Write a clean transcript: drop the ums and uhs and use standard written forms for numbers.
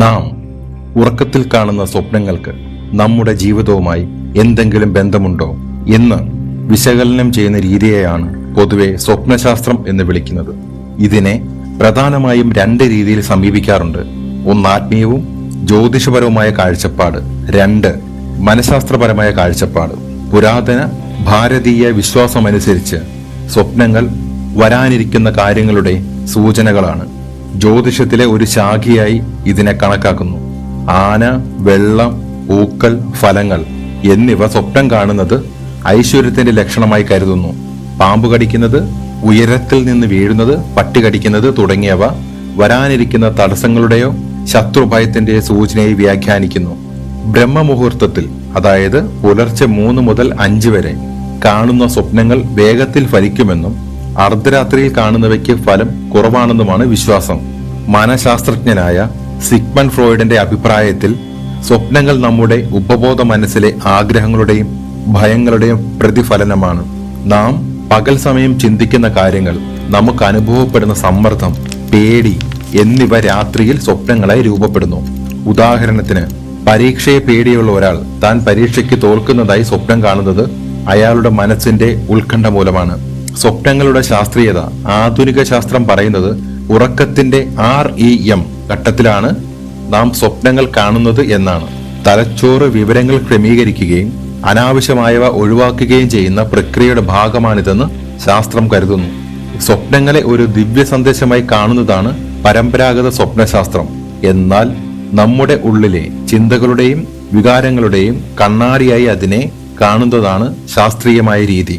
നാം ഉറക്കത്തിൽ കാണുന്ന സ്വപ്നങ്ങൾക്ക് നമ്മുടെ ജീവിതവുമായി എന്തെങ്കിലും ബന്ധമുണ്ടോ എന്ന് വിശകലനം ചെയ്യുന്ന രീതിയെയാണ് പൊതുവെ സ്വപ്നശാസ്ത്രം എന്ന് വിളിക്കുന്നത്. ഇതിനെ പ്രധാനമായും രണ്ട് രീതിയിൽ സമീപിക്കാറുണ്ട്. ഒന്ന് ആത്മീയവും ജ്യോതിഷപരവുമായ കാഴ്ചപ്പാട്, രണ്ട് മനഃശാസ്ത്രപരമായ കാഴ്ചപ്പാട്. പുരാതന ഭാരതീയ വിശ്വാസമനുസരിച്ച് സ്വപ്നങ്ങൾ വരാനിരിക്കുന്ന കാര്യങ്ങളുടെ സൂചനകളാണ്. ജ്യോതിഷത്തിലെ ഒരു ശാഖയായി ഇതിനെ കണക്കാക്കുന്നു. ആന, വെള്ളം, പൂക്കൾ, ഫലങ്ങൾ എന്നിവ സ്വപ്നം കാണുന്നത് ഐശ്വര്യത്തിന്റെ ലക്ഷണമായി കരുതുന്നു. പാമ്പ് കടിക്കുന്നത്, ഉയരത്തിൽ നിന്ന് വീഴുന്നത്, പട്ടി കടിക്കുന്നത് തുടങ്ങിയവ വരാനിരിക്കുന്ന തടസ്സങ്ങളുടെയോ ശത്രുഭയത്തിന്റെയോ സൂചനയായി വ്യാഖ്യാനിക്കുന്നു. ബ്രഹ്മമുഹൂർത്തത്തിൽ, അതായത് പുലർച്ചെ 3 മുതൽ 5 വരെ കാണുന്ന സ്വപ്നങ്ങൾ വേഗത്തിൽ ഫലിക്കുമെന്നും അർദ്ധരാത്രിയിൽ കാണുന്നവയ്ക്ക് ഫലം കുറവാണെന്നുമാണ് വിശ്വാസം. മനഃശാസ്ത്രജ്ഞനായ സിഗ്മണ്ട് ഫ്രോയിഡിന്റെ അഭിപ്രായത്തിൽ സ്വപ്നങ്ങൾ നമ്മുടെ ഉപബോധ മനസ്സിലെ ആഗ്രഹങ്ങളുടെയും ഭയങ്ങളുടെയും പ്രതിഫലനമാണ്. നാം പകൽ സമയം ചിന്തിക്കുന്ന കാര്യങ്ങൾ, നമുക്ക് അനുഭവപ്പെടുന്ന സമ്മർദ്ദം, പേടി എന്നിവ രാത്രിയിൽ സ്വപ്നങ്ങളായി രൂപപ്പെടുന്നു. ഉദാഹരണത്തിന്, പരീക്ഷയെ പേടിയുള്ള ഒരാൾ താൻ പരീക്ഷയ്ക്ക് തോൽക്കുന്നതായി സ്വപ്നം കാണുന്നത് അയാളുടെ മനസ്സിന്റെ ഉത്കണ്ഠ മൂലമാണ്. സ്വപ്നങ്ങളുടെ ശാസ്ത്രീയത ആധുനിക ശാസ്ത്രം പറയുന്നത് ഉറക്കത്തിന്റെ REM ഘട്ടത്തിലാണ് നാം സ്വപ്നങ്ങൾ കാണുന്നത് എന്നാണ്. തലച്ചോറ് വിവരങ്ങൾ ക്രമീകരിക്കുകയും അനാവശ്യമായവ ഒഴിവാക്കുകയും ചെയ്യുന്ന പ്രക്രിയയുടെ ഭാഗമാണിതെന്ന് ശാസ്ത്രം കരുതുന്നു. സ്വപ്നങ്ങളെ ഒരു ദിവ്യ സന്ദേശമായി കാണുന്നതാണ് പരമ്പരാഗത സ്വപ്നശാസ്ത്രം. എന്നാൽ നമ്മുടെ ഉള്ളിലെ ചിന്തകളുടെയും വികാരങ്ങളുടെയും കണ്ണാടിയായി അതിനെ കാണുന്നതാണ് ശാസ്ത്രീയമായ രീതി.